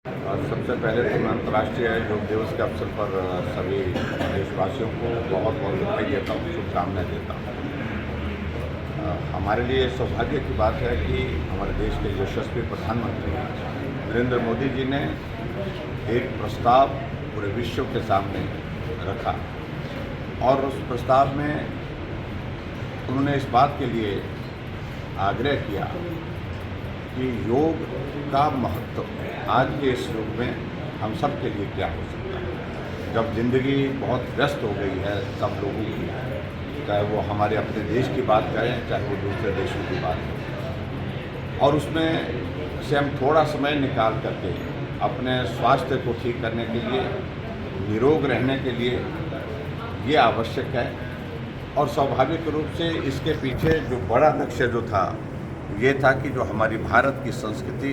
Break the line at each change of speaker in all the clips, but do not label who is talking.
और सबसे पहले तो मैं अंतर्राष्ट्रीय योग दिवस के अवसर पर सभी देशवासियों को बहुत बहुत बधाई देता हूँ, शुभकामनाएं देता हूँ। हमारे लिए सौभाग्य की बात है कि हमारे देश के यशस्वी प्रधानमंत्री नरेंद्र मोदी जी ने एक प्रस्ताव पूरे विश्व के सामने रखा और उस प्रस्ताव में उन्होंने इस बात के लिए आग्रह किया कि योग का महत्व आज के इस युग में हम सब के लिए क्या हो सकता है। जब ज़िंदगी बहुत व्यस्त हो गई है सब लोगों की, चाहे वो हमारे अपने देश की बात करें चाहे वो दूसरे देशों की बात करें, और उसमें से हम थोड़ा समय निकाल करके अपने स्वास्थ्य को ठीक करने के लिए, निरोग रहने के लिए ये आवश्यक है। और स्वाभाविक रूप से इसके पीछे जो बड़ा लक्ष्य जो था ये था कि जो हमारी भारत की संस्कृति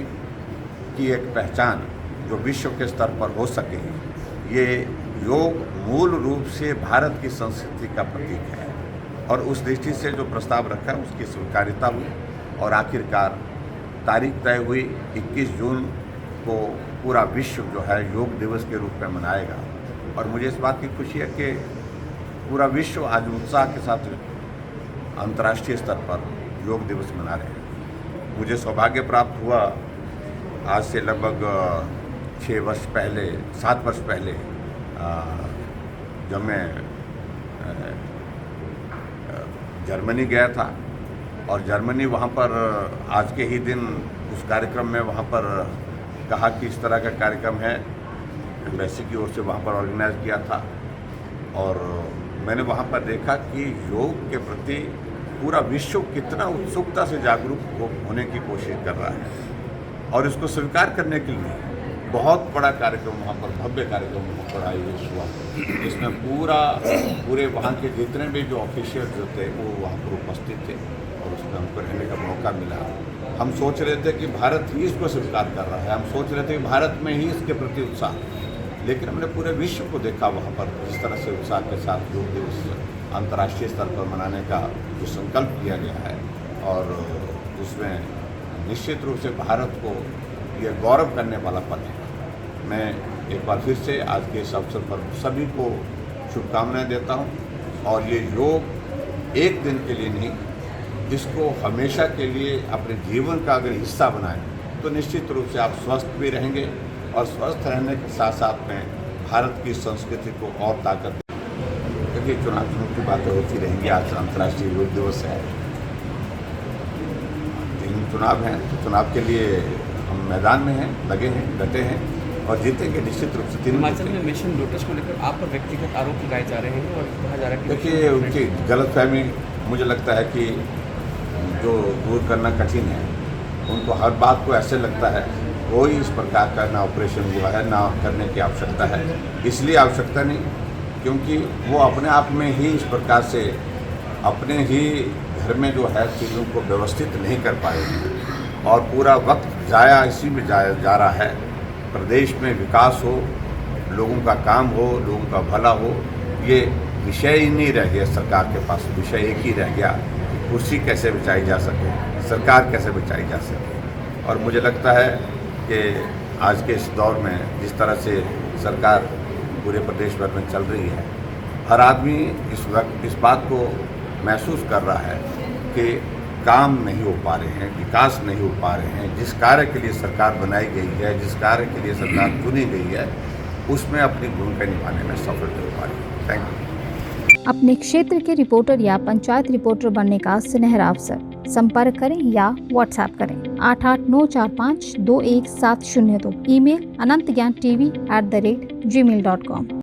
की एक पहचान जो विश्व के स्तर पर हो सके, ये योग मूल रूप से भारत की संस्कृति का प्रतीक है। और उस दृष्टि से जो प्रस्ताव रखा उसकी स्वीकार्यता हुई और आखिरकार तारीख तय हुई। 21 जून को पूरा विश्व जो है योग दिवस के रूप में मनाएगा और मुझे इस बात की खुशी है कि पूरा विश्व आज उत्साह के साथ अंतर्राष्ट्रीय स्तर पर योग दिवस मना रहे हैं। मुझे सौभाग्य प्राप्त हुआ आज से लगभग 7 वर्ष पहले जब मैं जर्मनी गया था और जर्मनी वहाँ पर आज के ही दिन उस कार्यक्रम में वहाँ पर कहा कि इस तरह का कार्यक्रम है, एम्बेसी की ओर से वहाँ पर ऑर्गेनाइज किया था और मैंने वहाँ पर देखा कि योग के प्रति पूरा विश्व कितना उत्सुकता से जागरूक होने की कोशिश कर रहा है और इसको स्वीकार करने के लिए बहुत बड़ा कार्यक्रम वहाँ पर, भव्य कार्यक्रम वहाँ पर आयोजित हुआ। इसमें पूरे वहाँ के जितने भी जो ऑफिशियल्स जो थे वो वहाँ पर उपस्थित थे और उसमें हमको रहने का मौका मिला। हम सोच रहे थे कि भारत ही इसको स्वीकार कर रहा है, हम सोच रहे थे कि भारत में ही इसके प्रति उत्साह, लेकिन हमने पूरे विश्व को देखा वहाँ पर जिस तरह से उत्साह के साथ योग दिवस अंतर्राष्ट्रीय स्तर पर मनाने का जो संकल्प किया गया है और उसमें निश्चित रूप से भारत को ये गौरव करने वाला पल है। मैं एक बार फिर से आज के इस अवसर पर सभी को शुभकामनाएं देता हूँ और ये योग एक दिन के लिए नहीं, इसको हमेशा के लिए अपने जीवन का अगर हिस्सा बनाएं तो निश्चित रूप से आप स्वस्थ भी रहेंगे और स्वस्थ रहने के साथ साथ में भारत की संस्कृति को और ताकत दें। क्योंकि चुनाव की बातें होती रहेंगी। आज अंतर्राष्ट्रीय योग दिवस है, 3 चुनाव हैं, तो चुनाव के लिए हम मैदान में हैं, लगे हैं, डटे हैं और जीतेंगे निश्चित रूप से।
हिमाचल में मिशन लोटस को लेकर आप पर व्यक्तिगत आरोप लगाए जा रहे हैं और कहा जा रहा है कि
देखिए उनकी गलतफहमी मुझे लगता है कि जो दूर करना कठिन है, उनको हर बात को ऐसे लगता है कोई इस प्रकार का ना ऑपरेशन हुआ है ना करने की आवश्यकता है। इसलिए आवश्यकता नहीं क्योंकि वो अपने आप में ही इस प्रकार से अपने ही घर में जो है चीज़ों को व्यवस्थित नहीं कर पाए और पूरा वक्त जाया इसी में जा रहा है। प्रदेश में विकास हो, लोगों का काम हो, लोगों का भला हो, ये विषय ही नहीं रह गया। सरकार के पास विषय एक ही रह गया, कुर्सी कैसे बचाई जा सके, सरकार कैसे बचाई जा सके। और मुझे लगता है कि आज के इस दौर में जिस तरह से सरकार पूरे प्रदेश भर में चल रही है, हर आदमी इस वक्त इस बात को महसूस कर रहा है कि काम नहीं हो पा रहे हैं, विकास नहीं हो पा रहे हैं। जिस कार्य के लिए सरकार बनाई गई है, जिस कार्य के लिए सरकार चुनी गई है, उसमें अपनी भूमिका निभाने में सफल नहीं हो पा रही है। Thank you.
अपने क्षेत्र के रिपोर्टर या पंचायत रिपोर्टर बनने का सुनहरा अवसर, संपर्क करें या व्हाट्सएप करें 8894521702। Email anantgyantv@gmail.com।